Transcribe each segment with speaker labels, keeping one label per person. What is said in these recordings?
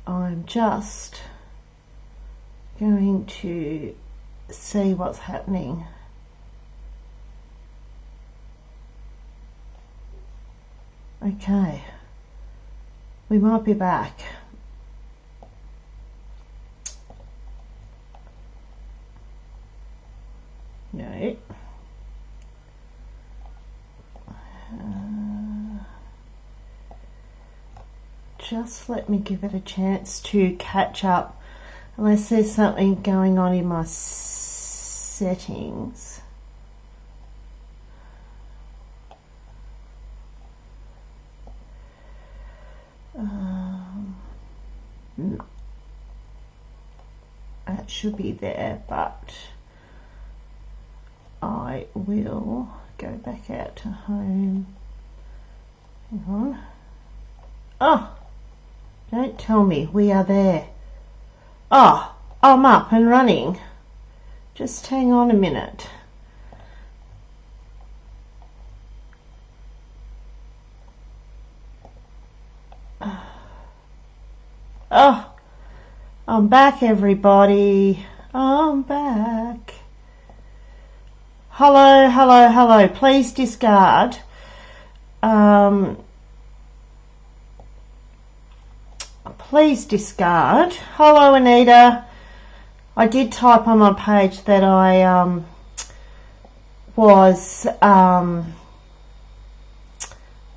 Speaker 1: I'm just going to see what's happening. Okay, we might be back. No. Just let me give it a chance to catch up, unless there's something going on in my settings. No. That should be there, but I will go back out to home. Hang on. Oh, don't tell me we are there. Oh, I'm up and running. Just hang on a minute. Oh, I'm back, everybody. I'm back. Hello, hello, hello. Please discard. Please discard. Hello, Anita. I did type on my page that I was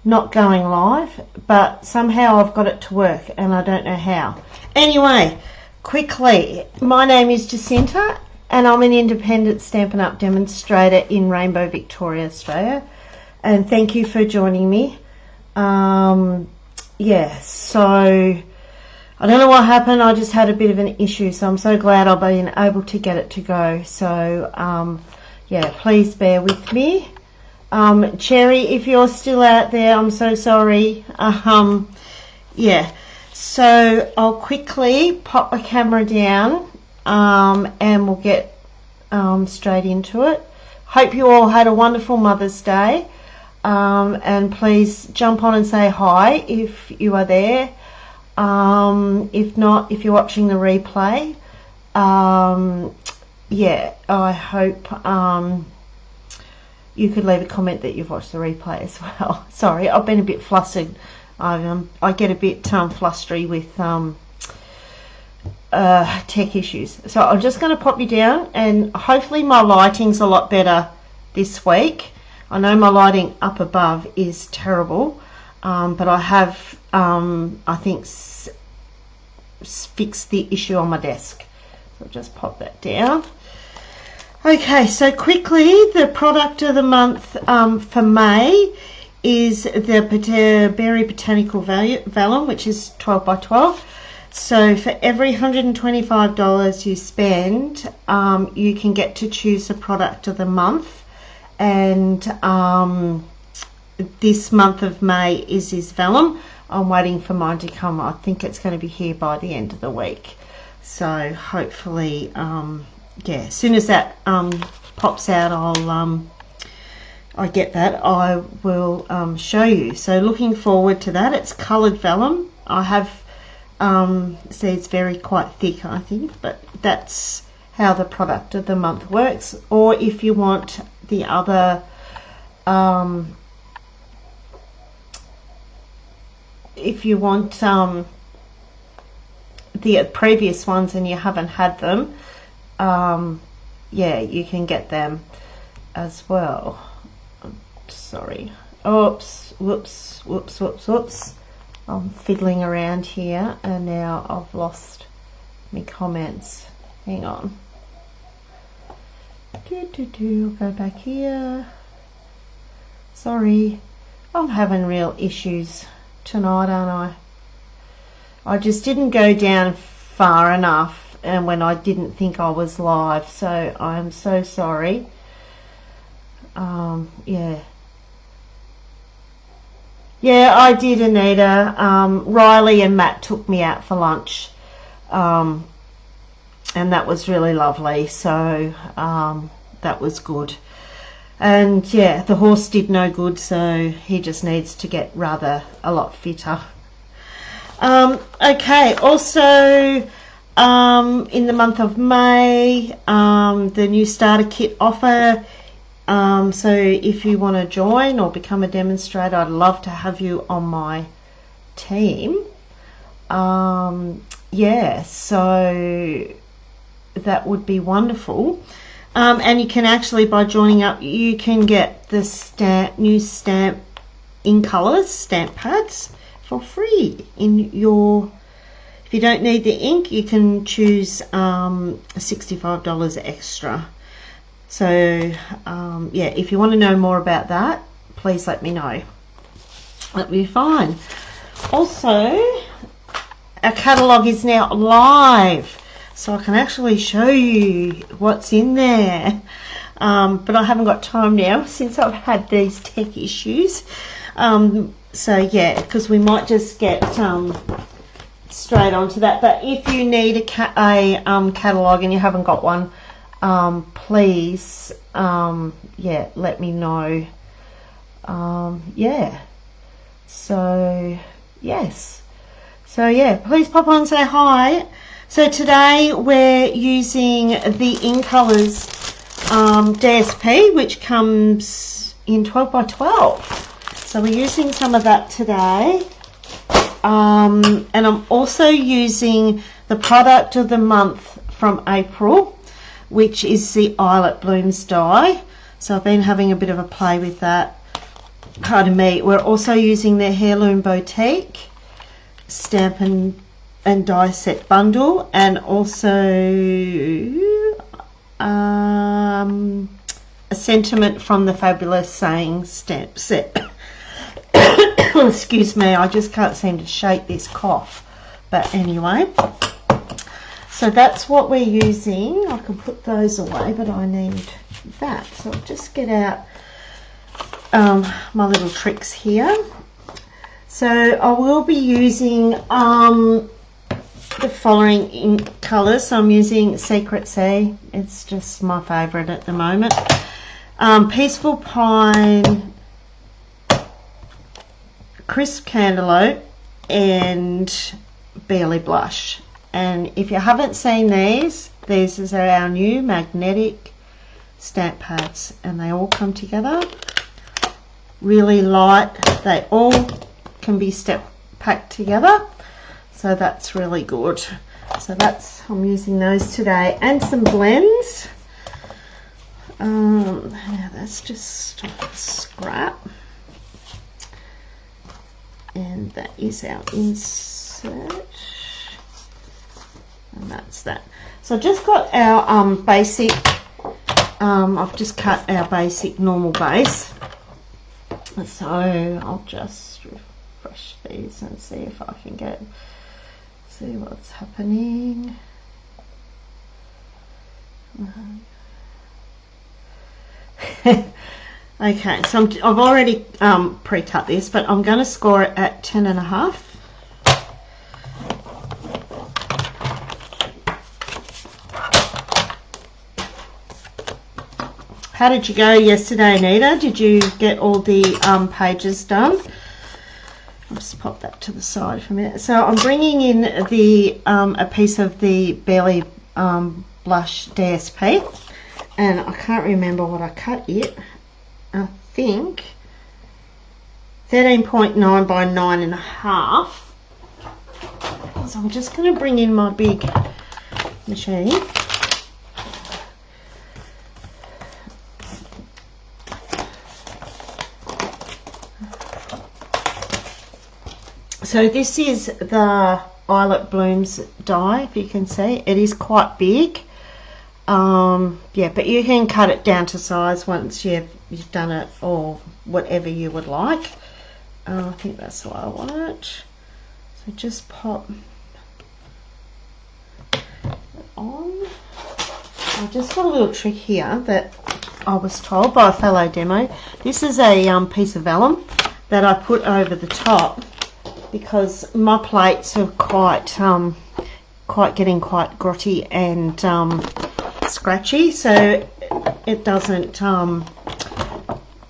Speaker 1: not going live, but somehow I've got it to work and I don't know how. Anyway, quickly, my name is Jacinta and I'm an independent Stampin' Up! Demonstrator in Rainbow, Victoria, Australia, and thank you for joining me. Yeah, so I don't know what happened. I just had a bit of an issue, so I'm so glad I've been able to get it to go. So yeah, please bear with me. Cherry, if you're still out there, I'm so sorry. Yeah, so I'll quickly pop the camera down and we'll get straight into it. Hope you all had a wonderful Mother's Day, and please jump on and say hi if you are there. If not, if you're watching the replay, yeah, I hope you could leave a comment that you've watched the replay as well. Sorry, I've been a bit flustered. I get a bit flustery with tech issues. So I'm just going to pop you down, and hopefully my lighting's a lot better this week. I know my lighting up above is terrible, but I have, I think, fixed the issue on my desk. So I'll just pop that down. Okay, so quickly, the product of the month for May is the Berry Botanical Vellum, which is 12 by 12. So for every $125 you spend, you can get to choose the product of the month. And this month of May is this vellum. I'm waiting for mine to come. I think it's going to be here by the end of the week. So hopefully, yeah, as soon as that pops out, I get that, I will show you. So looking forward to that. It's coloured vellum. I have, see, it's very quite thick, I think, but that's how the product of the month works. Or if you want the other, if you want the previous ones and you haven't had them, yeah, you can get them as well. Sorry, oops, whoops, whoops, whoops, whoops. I'm fiddling around here and now I've lost my comments. Hang on. Go back here. Sorry, I'm having real issues tonight, aren't I just didn't go down far enough, and when I didn't think I was live, so I'm so sorry. Yeah, I did, Anita. Riley and Matt took me out for lunch, and that was really lovely, so that was good. And yeah, the horse did no good, so he just needs to get rather a lot fitter. Okay, also in the month of May, the new starter kit offer. So if you want to join or become a demonstrator, I'd love to have you on my team. Yeah, so that would be wonderful. And you can actually, by joining up, you can get the new stamp in colours stamp pads for free in your. If you don't need the ink, you can choose $65 extra. So yeah, if you want to know more about that, please let me know. That'll be fine. Also, our catalogue is now live, so I can actually show you what's in there. But I haven't got time now since I've had these tech issues. So yeah, because we might just get straight onto that. But if you need a catalogue and you haven't got one, please yeah, let me know. Yeah, so yes, so yeah, please pop on and say hi. So today we're using the In Colours DSP, which comes in 12 by 12. So we're using some of that today. And I'm also using the product of the month from April, which is the Eyelet Blooms die. So I've been having a bit of a play with that. Pardon me. We're also using their Heirloom Boutique stamp and die set bundle, and also a sentiment from the Fabulous Sayings stamp set. Excuse me, I just can't seem to shake this cough. But anyway, so that's what we're using. I can put those away, but I need that. So I'll just get out my little tricks here. So I will be using the following ink colours. So I'm using Secret Sea. It's just my favourite at the moment. Peaceful Pine, Crisp Cantaloupe, and Barely Blush. And if you haven't seen these are our new magnetic stamp pads, and they all come together really light. They all can be packed together, so that's really good. So I'm using those today, and some blends. Now that's just scrap, and that is our insert, and that's that. So I've just got our basic, I've just cut our basic normal base, so I'll just refresh these and see if I can see what's happening. Okay, so I've already pre-cut this, but I'm going to score it at 10.5. How did you go yesterday, Anita? Did you get all the pages done? I'll just pop that to the side for a minute. So I'm bringing in the a piece of the Barely Blush DSP, and I can't remember what I cut yet. I think 13.9 by 9.5. So I'm just going to bring in my big machine. So this is the Eyelet Blooms die, if you can see. It is quite big. Yeah, but you can cut it down to size once you've done it, or whatever you would like. I think that's the way I want it. So just pop it on. I've just got a little trick here that I was told by a fellow demo. This is a piece of vellum that I put over the top, because my plates are quite getting quite grotty and scratchy, so it doesn't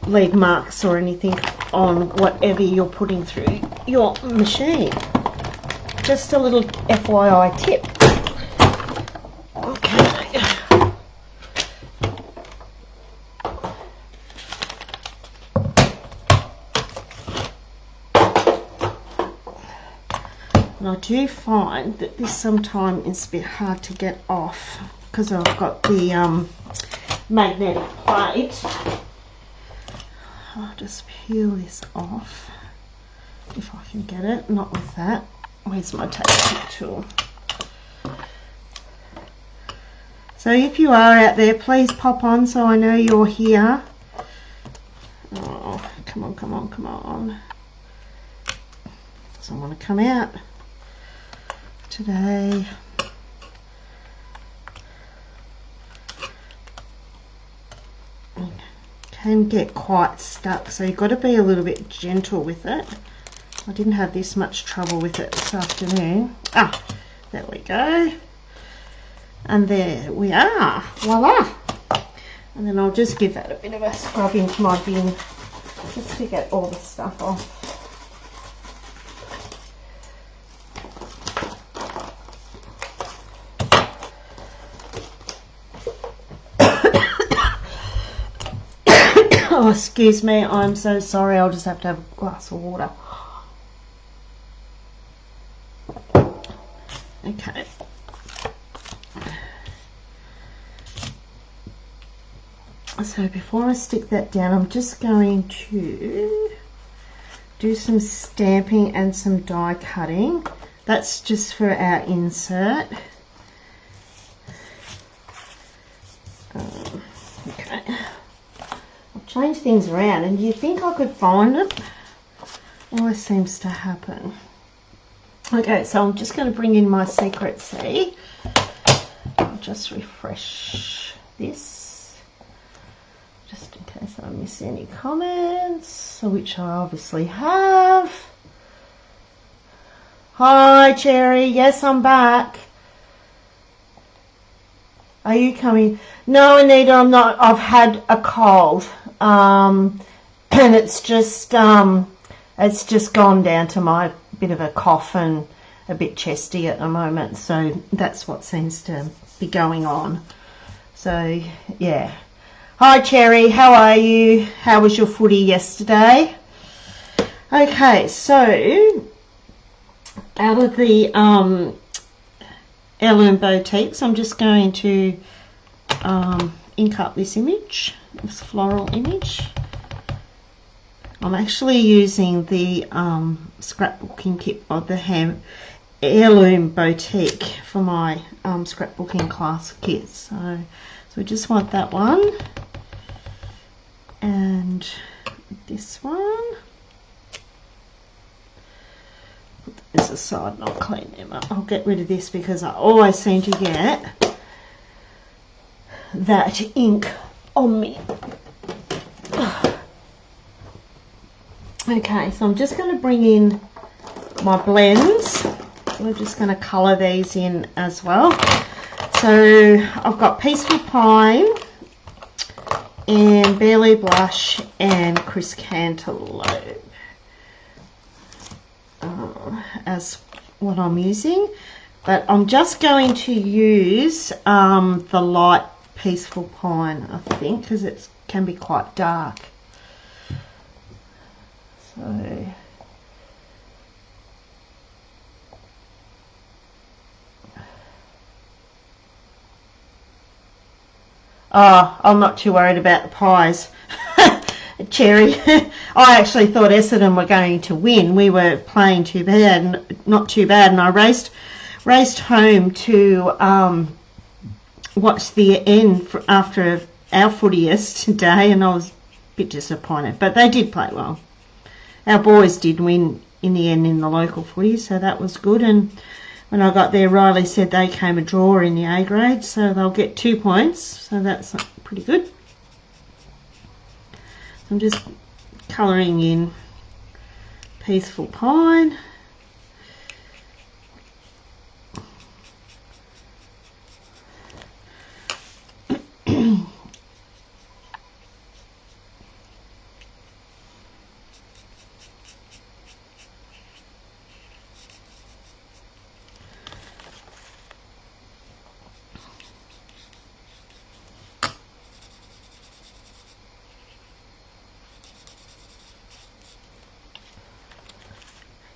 Speaker 1: leave marks or anything on whatever you're putting through your machine. just a little FYI tip. Okay. And I do find that this sometimes is a bit hard to get off because I've got the magnetic plate. I'll just peel this off if I can get it, not with that. Where's my tape tool? So if you are out there, please pop on so I know you're here. Oh, come on, come on, come on. So I want to come out today. Can get quite stuck, so you've got to be a little bit gentle with it. I didn't have this much trouble with it this afternoon. Ah, there we go. And there we are. Voila. And then I'll just give that a bit of a scrub into my bin just to get all the stuff off. Oh, excuse me, I'm so sorry. I'll just have to have a glass of water. Okay. So before I stick that down, I'm just going to do some stamping and some die cutting. That's just for our insert. Okay. Change things around, and you think I could find it? Always seems to happen. Okay, so I'm just going to bring in my secret C. I'll just refresh this just in case I miss any comments, which I obviously have. Hi Cherry, yes, I'm back. Are you coming? No, Anita, I'm not. I've had a cold. And it's just gone down to my bit of a cough and a bit chesty at the moment, so that's what seems to be going on. So yeah. Hi Cherry, how are you? How was your footy yesterday? Okay, so out of the Heirloom Boutiques, I'm just going to ink up this image, this floral image. I'm actually using the scrapbooking kit of the Heirloom Boutique for my scrapbooking class kits. So we just want that one and this one. Put this aside and I'll clean them up. I'll get rid of this because I always seem to get that ink on me. Okay, so I'm just going to bring in my blends. We're just going to colour these in as well. So I've got Peaceful Pine and Barely Blush and Crisp Cantaloupe as what I'm using. But I'm just going to use the light Peaceful Pine, I think, because it can be quite dark. So I'm not too worried about the pies. Cherry. I actually thought Essendon were going to win. We were playing too bad, not too bad, and I raced home to watch the end after our footy yesterday, and I was a bit disappointed. But they did play well. Our boys did win in the end in the local footy, so that was good. And when I got there, Riley said they came a draw in the A grade, so they'll get 2 points, so that's pretty good. I'm just colouring in Peaceful Pine.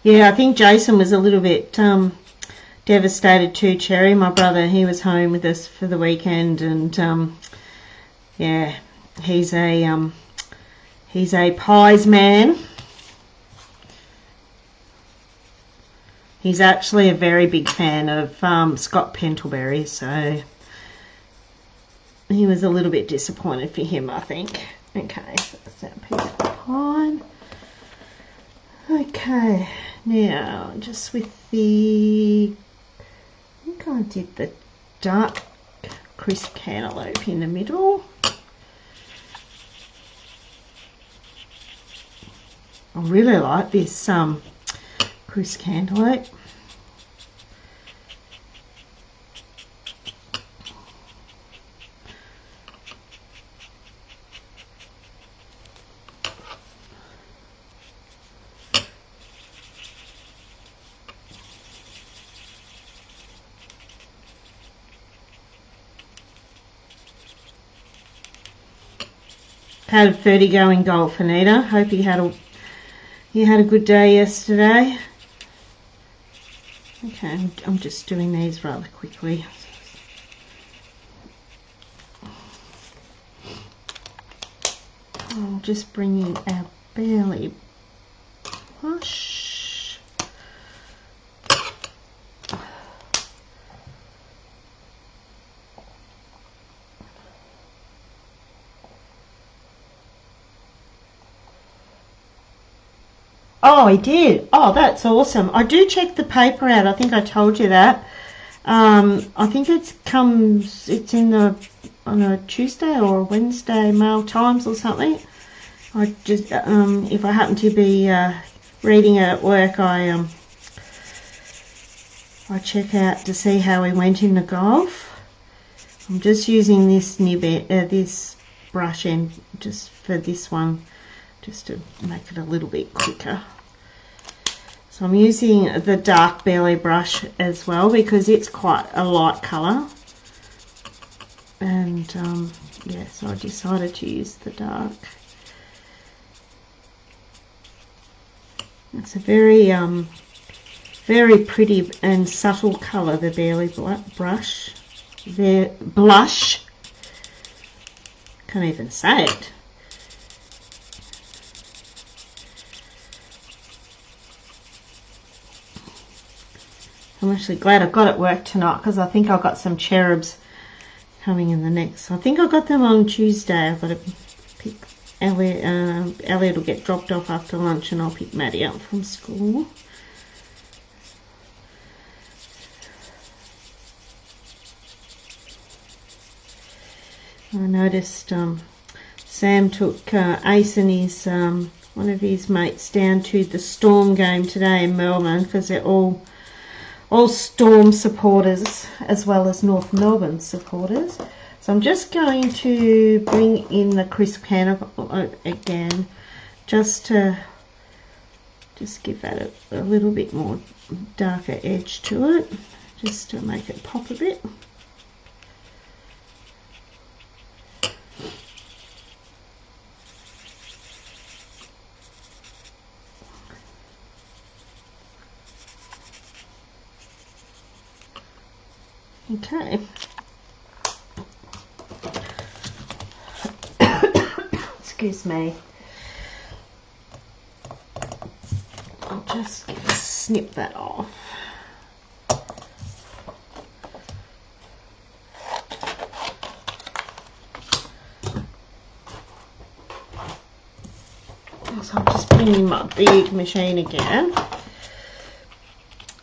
Speaker 1: Yeah, I think Jason was a little bit devastated too, Cherry. My brother, he was home with us for the weekend, and yeah, he's a pies man. He's actually a very big fan of Scott Pendlebury, so he was a little bit disappointed for him, I think. Okay, so that's that piece of pine. Okay, now just with the, I think I did the dark crisp cantaloupe in the middle. I really like this crisp cantaloupe. Had a 30 go in golf, Anita. Hope you had a good day yesterday. Okay, I'm just doing these rather quickly. I'll just bring in our barley brush. Oh, I did. Oh, that's awesome. I do check the paper out. I think I told you that. I think it's in the, on a Tuesday or a Wednesday Mail Times or something. I just, if I happen to be reading it at work, I check out to see how we went in the golf. I'm just using this this brush end just for this one, just to make it a little bit quicker. So I'm using the dark barley brush as well because it's quite a light colour, and yeah, so I decided to use the dark. It's a very very pretty and subtle colour, the barley brush. The blush. Can't even say it. I'm actually glad I got it work tonight because I think I've got some cherubs coming in the next. I think I got them on Tuesday. I've got to pick Elliot. Elliot will get dropped off after lunch and I'll pick Maddie up from school. I noticed Sam took Ace and his one of his mates down to the Storm game today in Melbourne because they're all Storm supporters as well as North Melbourne supporters. So I'm just going to bring in the crisp cantaloupe again, just to give that a little bit more darker edge to it, just to make it pop a bit. Okay. Excuse me. I'll just snip that off. So I'm just bringing my big machine again.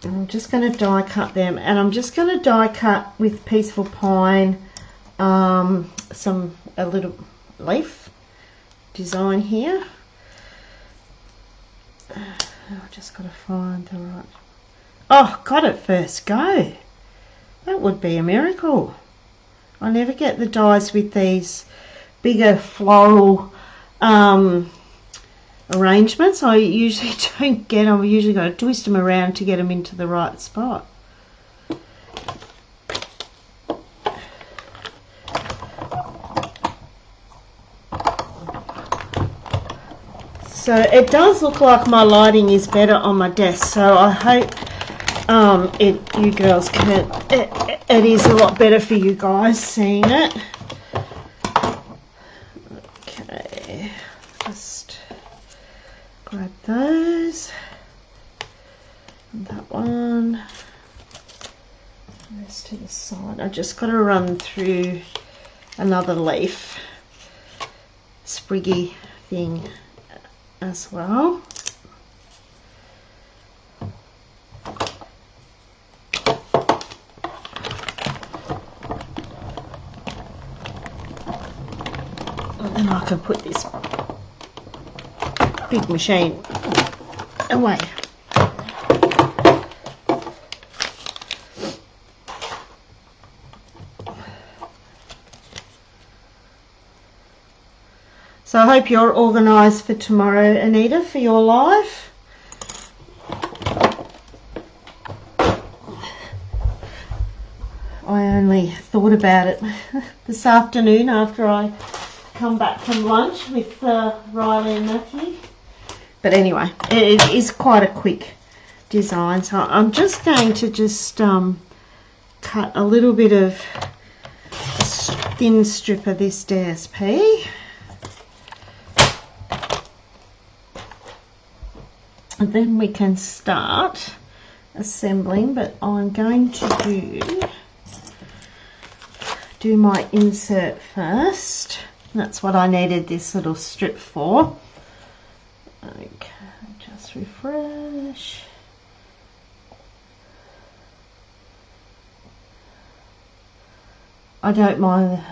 Speaker 1: I'm just going to die cut them, and I'm just going to die cut with Peaceful Pine a little leaf design here. I've just got to find the right. Oh, got it first go. That would be a miracle. I never get the dies with these bigger floral arrangements. I usually don't get them. I usually got to twist them around to get them into the right spot. So it does look like my lighting is better on my desk, so I hope you girls can, it is a lot better for you guys seeing it. Okay, just grab those, and that one, this to the side. I just got to run through another leaf, spriggy thing as well. And then I can put this big machine away. So I hope you're organised for tomorrow, Anita, for your live. I only thought about it this afternoon after I come back from lunch with Riley and Matthew. But anyway, it is quite a quick design. So I'm just going to cut a little bit of a thin strip of this DSP. And then we can start assembling, but I'm going to do my insert first. That's what I needed this little strip for. Okay, just refresh. I don't mind.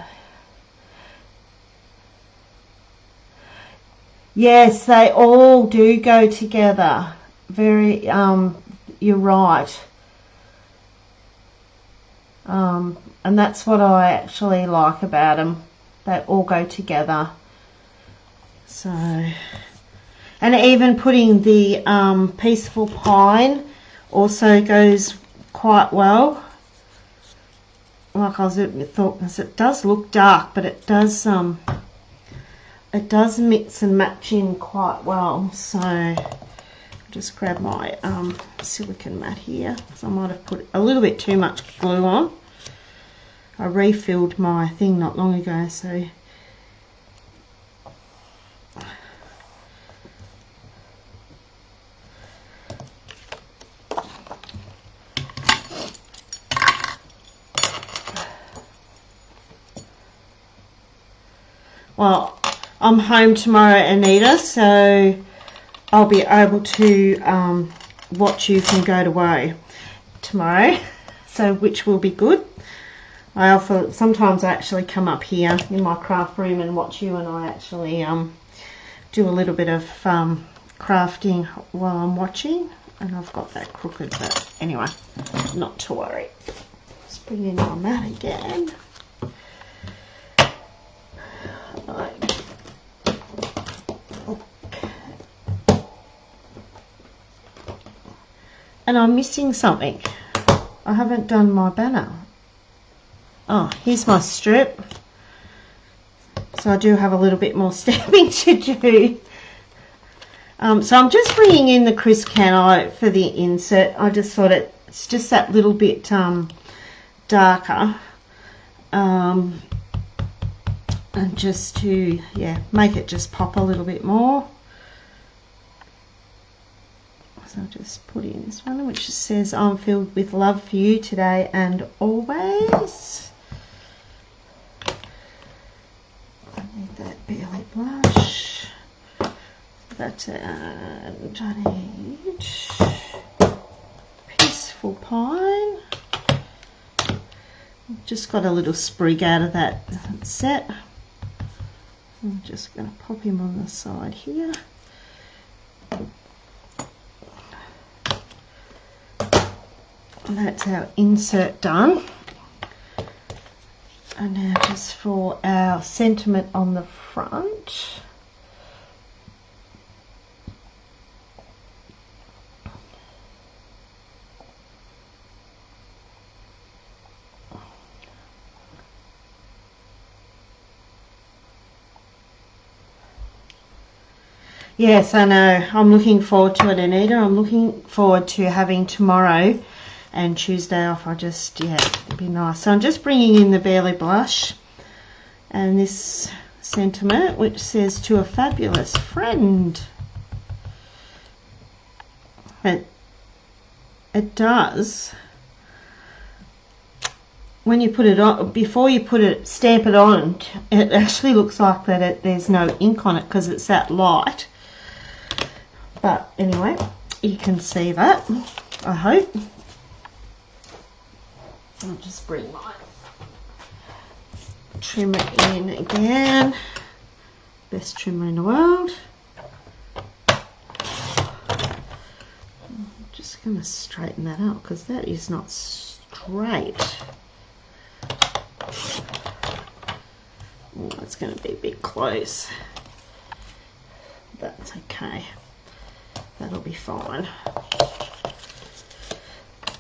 Speaker 1: Yes, they all do go together. Very, you're right. And that's what I actually like about them. They all go together. So, and even putting the peaceful pine also goes quite well. Like I thought, because it does look dark, but it does mix and match in quite well. So I'll just grab my silicone mat here, because I might have put a little bit too much glue on. I refilled my thing not long ago, so well, I'm home tomorrow, Anita, so I'll be able to watch you from go to woe tomorrow, so which will be good. Sometimes I actually come up here in my craft room and watch you, and I actually do a little bit of crafting while I'm watching, and I've got that crooked, but anyway, not to worry. Let's bring in my mat again. And I'm missing something. I haven't done my banner. Oh, here's my strip. So I do have a little bit more stamping to do. So I'm just bringing in the crisp cano for the insert. I just thought it's just that little bit darker. And just to, yeah, make it just pop a little bit more. So I'll just put in this one, which says, I'm filled with love for you today and always. I need that Barely Blush. That's it. And I need Peaceful Pine. Just got a little sprig out of that set. I'm just going to pop him on the side here. And that's our insert done. And now just for our sentiment on the front. Yes, I know. I'm looking forward to it, Anita. I'm looking forward to having tomorrow and Tuesday off. Yeah, it'd be nice. So I'm just bringing in the Barely Blush and this sentiment, which says, to a fabulous friend. It does. When you put it on, before you stamp it on, it actually looks like that there's no ink on it because it's that light. But anyway, you can see that, I hope. I'll just bring my trimmer in again. Best trimmer in the world. I'm just going to straighten that up because that is not straight. Oh, it's going to be a bit close. That's okay. That'll be fine.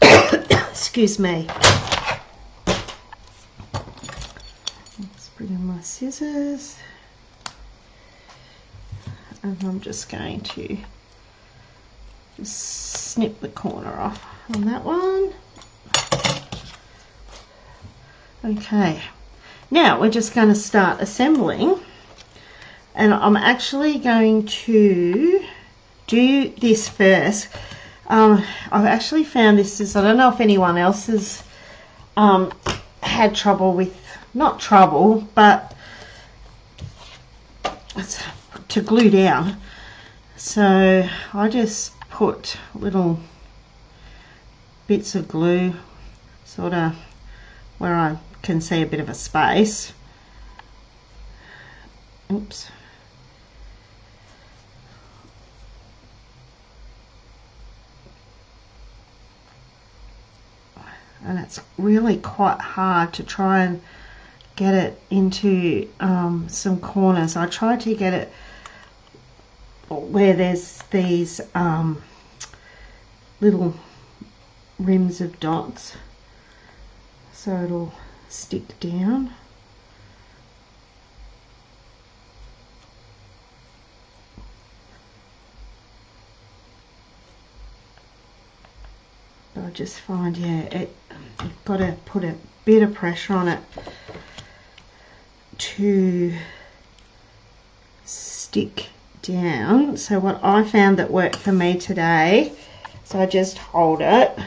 Speaker 1: Excuse me. Let's bring in my scissors. And I'm just going to just snip the corner off on that one. Okay. Now we're just going to start assembling. And I'm actually going to do this first. I've actually found this is, I don't know if anyone else has had trouble with, not trouble, but it's to glue down. So I just put little bits of glue sort of where I can see a bit of a space. Oops. And it's really quite hard to try and get it into some corners. I tried to get it where there's these little rims of dots so it'll stick down. I just find, yeah, you've got to put a bit of pressure on it to stick down. So what I found that worked for me today, so I just hold it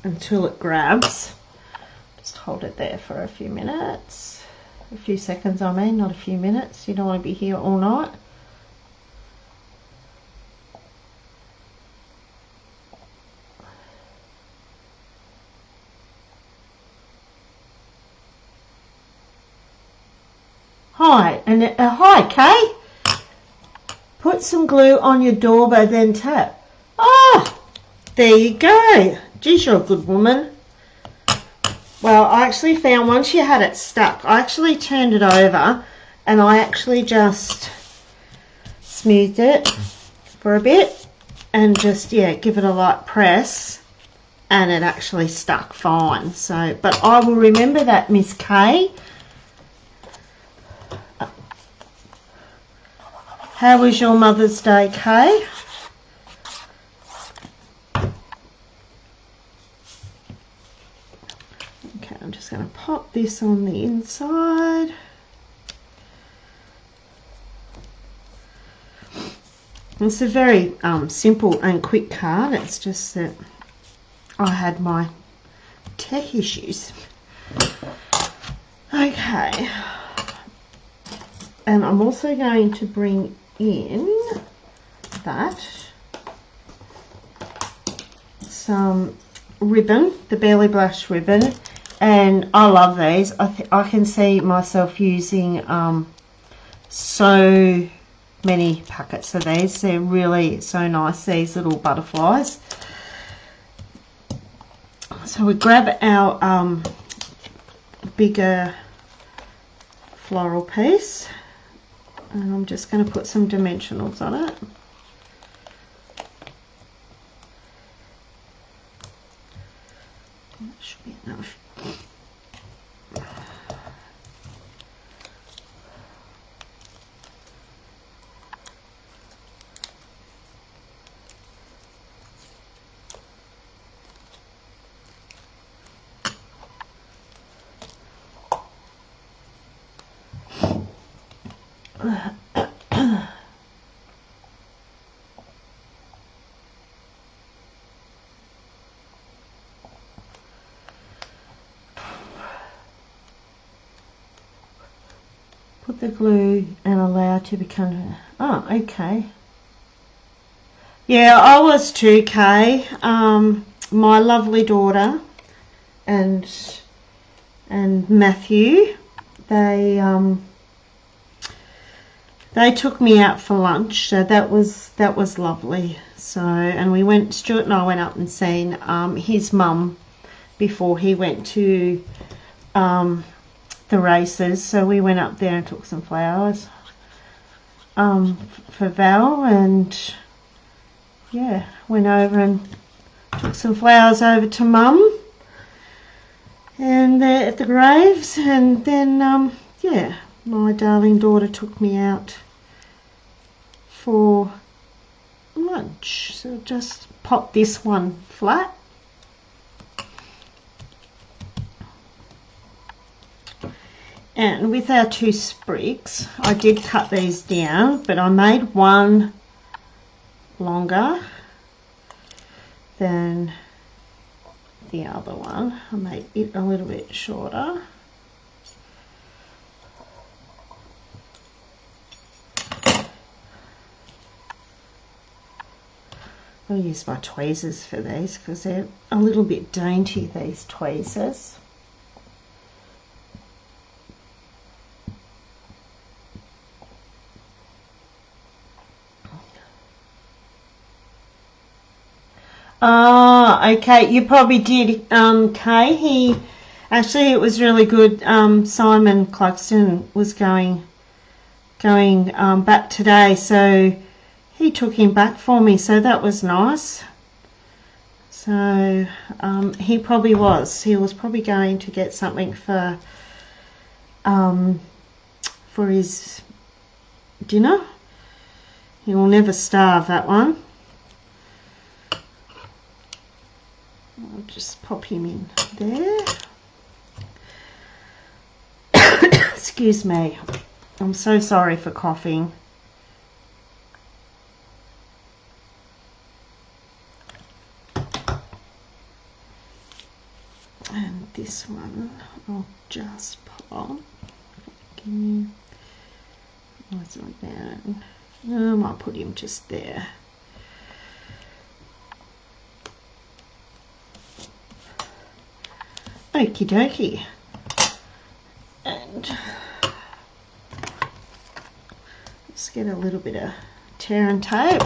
Speaker 1: until it grabs. Just hold it there for a few minutes, a few seconds I mean, not a few minutes. You don't want to be here all night. Hi, and hi, Kay. Put some glue on your doorbell, then tap. Ah, there you go. Geez, you're a good woman. Well, I actually found once you had it stuck, I actually turned it over and I actually just smoothed it for a bit and just, yeah, give it a light press and it actually stuck fine. So, but I will remember that, Miss Kay. How was your Mother's Day, Kay? Okay, I'm just going to pop this on the inside. It's a very simple and quick card. It's just that I had my tech issues. Okay. And I'm also going to bring in some ribbon, the Barely Blush ribbon, and I love these. I can see myself using so many packets of these. They're really so nice, these little butterflies. So we grab our bigger floral piece. And I'm just going to put some dimensionals on it. That should be enough. put the glue and allow to become, oh, okay. Yeah, I was too, Kay. My lovely daughter and Matthew, they took me out for lunch, so that was lovely. So, and Stuart and I went up and seen his mum before he went to the races. So we went up there and took some flowers for Val, and yeah, went over and took some flowers over to Mum and there at the graves, and then yeah, my darling daughter took me out for lunch. So just pop this one flat. And with our 2 sprigs, I did cut these down, but I made one longer than the other one. I made it a little bit shorter. I'll use my tweezers for these because they're a little bit dainty, these tweezers. Ah, okay, you probably did, Kay. It was really good. Simon Cluxton was going back today, so he took him back for me, so that was nice. So he was probably going to get something for his dinner. He will never starve, that one. I'll just pop him in there. Excuse me. I'm so sorry for coughing. And this one I'll just pop. I might put him just there. Okie dokie. And let's get a little bit of tear and tape.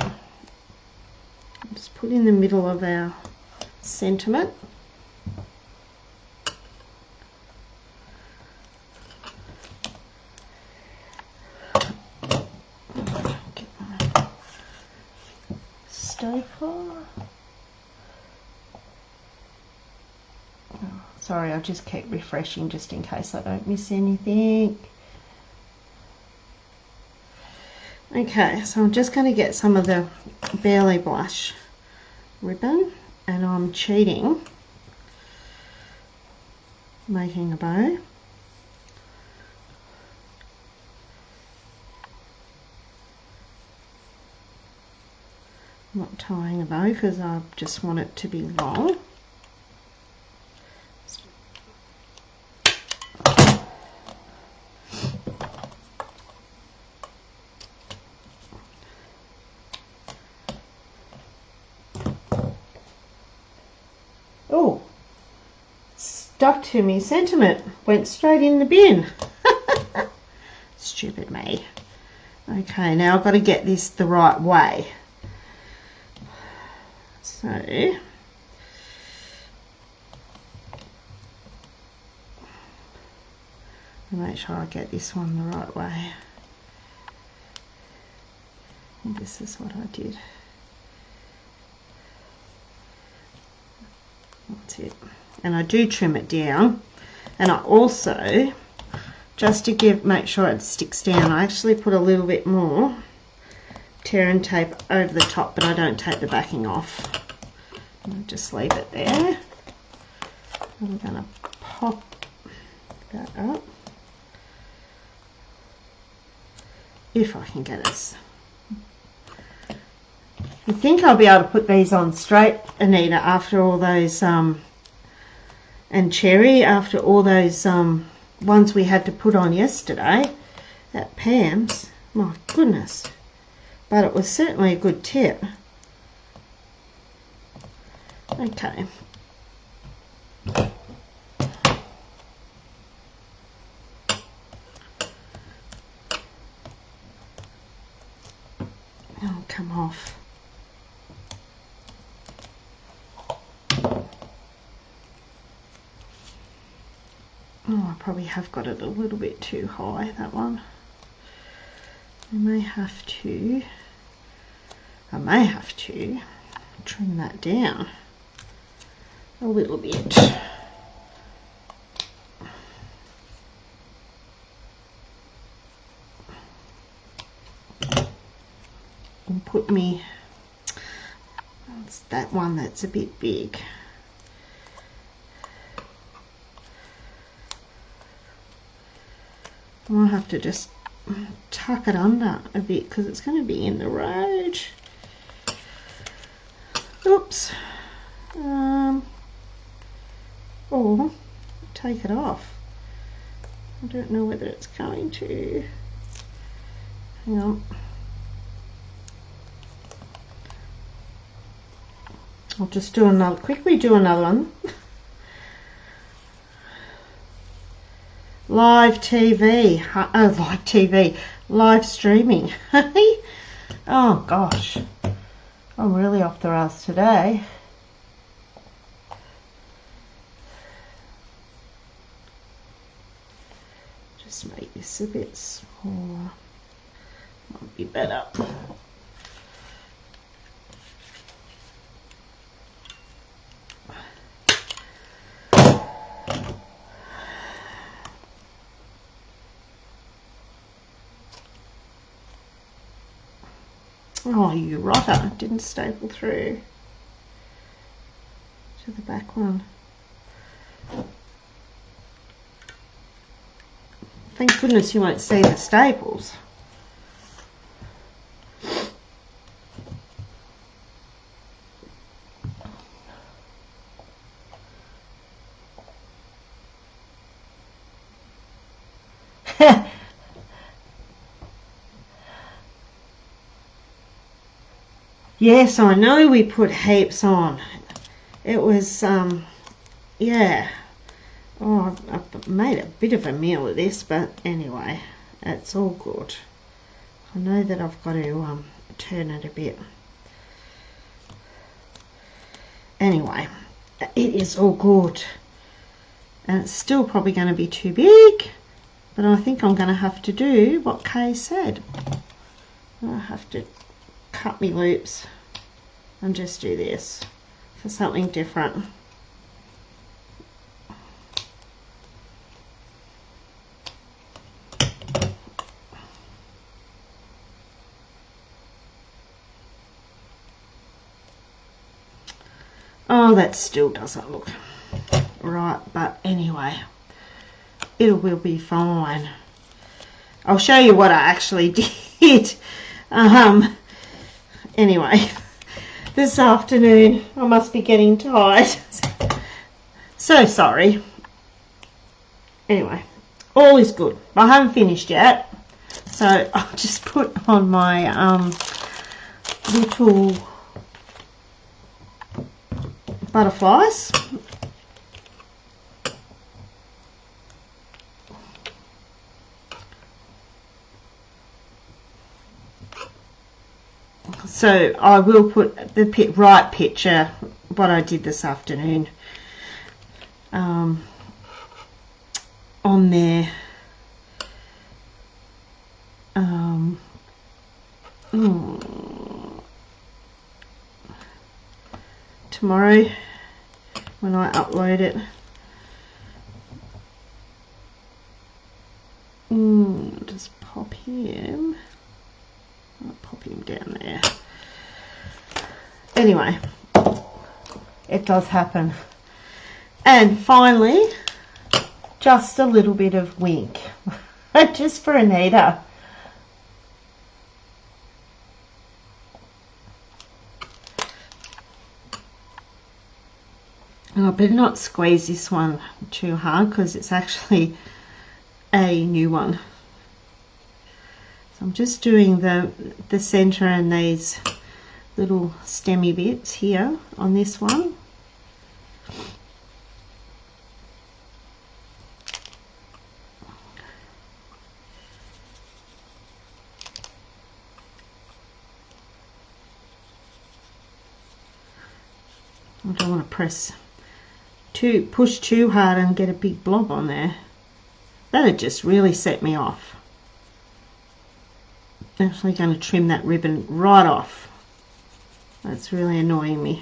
Speaker 1: Just put in the middle of our sentiment. Get my stapler. Sorry, I'll just keep refreshing just in case I don't miss anything. Okay, so I'm just going to get some of the Barely Blush ribbon, and I'm cheating, making a bow. I'm not tying a bow because I just want it to be long. Oh, stuck to me sentiment, went straight in the bin. Stupid me. Okay, now I've got to get this the right way. So make sure I get this one the right way. And this is what I did. That's it. And I do trim it down, and I also, just to make sure it sticks down, I actually put a little bit more tear and tape over the top, but I don't take the backing off. I'll just leave it there. I'm going to pop that up, if I can get it. I think I'll be able to put these on straight, Anita, after all those, and Cherry, after all those ones we had to put on yesterday. That Pam's, my goodness. But it was certainly a good tip. Okay. Oh, come off. Oh, I probably have got it a little bit too high, that one. I may have to trim that down a little bit. And put me, it's that one that's a bit big. I'll have to just tuck it under a bit because it's going to be in the road. Oops. Or take it off. I don't know whether it's going to. Hang on. I'll just do another, quickly do another one. Live TV, live streaming. Oh gosh, I'm really off the rails today. Just make this a bit smaller, might be better. Oh, you rotter, didn't staple through to the back one. Thank goodness you won't see the staples. Yes, I know we put heaps on. It was, yeah. Oh, I've made a bit of a meal of this, but anyway, it's all good. I know that I've got to turn it a bit. Anyway, it is all good. And it's still probably going to be too big, but I think I'm going to have to do what Kay said. I have to cut me loops and just do this for something different. Oh, that still doesn't look right, but anyway, it will be fine. I'll show you what I actually did. Anyway, this afternoon, I must be getting tired. So sorry. Anyway, all is good. I haven't finished yet, so I'll just put on my little butterflies. So I will put the right picture, what I did this afternoon, on there. Tomorrow when I upload it. Just pop him. I'll pop him down there. Anyway, it does happen. And finally, just a little bit of wink, just for Anita. And I better not squeeze this one too hard because it's actually a new one. I'm just doing the center and these little stemmy bits here on this one. I don't want to push too hard and get a big blob on there. That'd just really set me off. I'm actually going to trim that ribbon right off. That's really annoying me.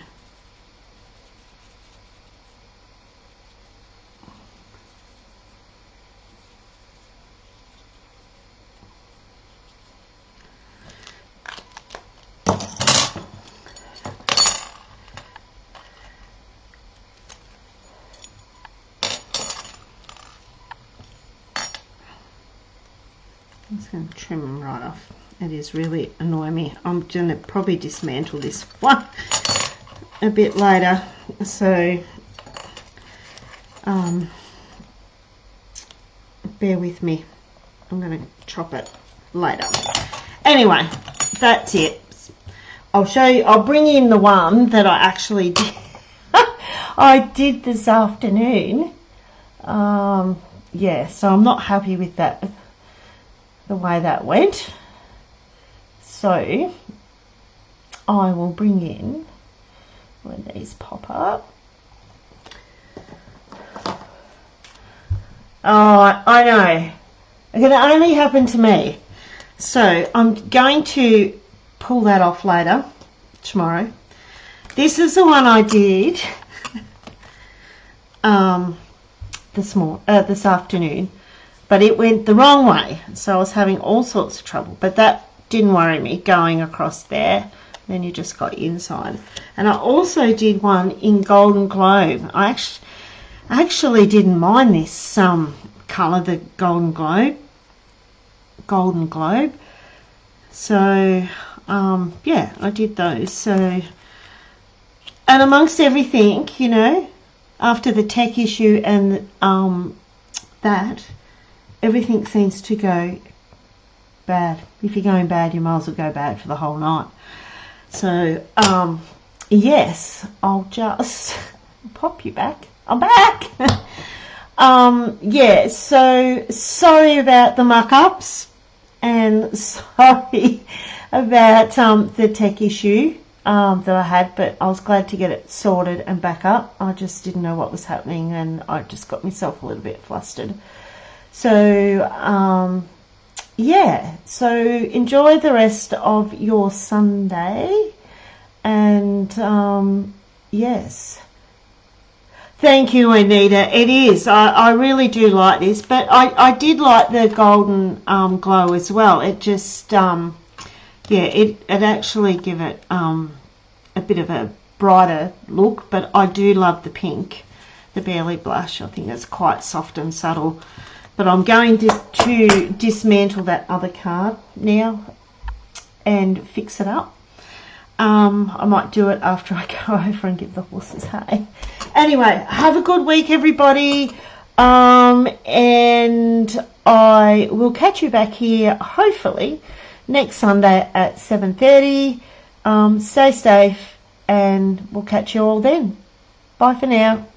Speaker 1: I'm just going to trim them right off. It is really annoying me. I'm going to probably dismantle this one a bit later. So, bear with me. I'm going to chop it later. Anyway, that's it. I'll show you. I'll bring in the one that I actually did. I did this afternoon. Yeah, so I'm not happy with that. The way that went. So I will bring in when these pop up. Oh, I know. It can only happen to me. So I'm going to pull that off later, tomorrow. This is the one I did this afternoon. But it went the wrong way, so I was having all sorts of trouble. But that didn't worry me, going across there. Then you just got inside. And I also did one in Golden Globe. I actually didn't mind this colour, the Golden Globe. So, yeah, I did those. So, and amongst everything, you know, after the tech issue and that, everything seems to go bad. If you're going bad, you might as well go bad for the whole night. So, yes, I'll just pop you back. I'm back. Yeah, so sorry about the muck-ups and sorry about the tech issue that I had, but I was glad to get it sorted and back up. I just didn't know what was happening and I just got myself a little bit flustered. So, yeah, so enjoy the rest of your Sunday, and, yes. Thank you, Anita. It is. I really do like this, but I did like the golden glow as well. It just, yeah, it actually give it a bit of a brighter look, but I do love the pink, the Barely Blush. I think it's quite soft and subtle. But I'm going to dismantle that other card now and fix it up. I might do it after I go over and give the horses hay. Anyway, have a good week, everybody. And I will catch you back here, hopefully, next Sunday at 7:30. Stay safe, and we'll catch you all then. Bye for now.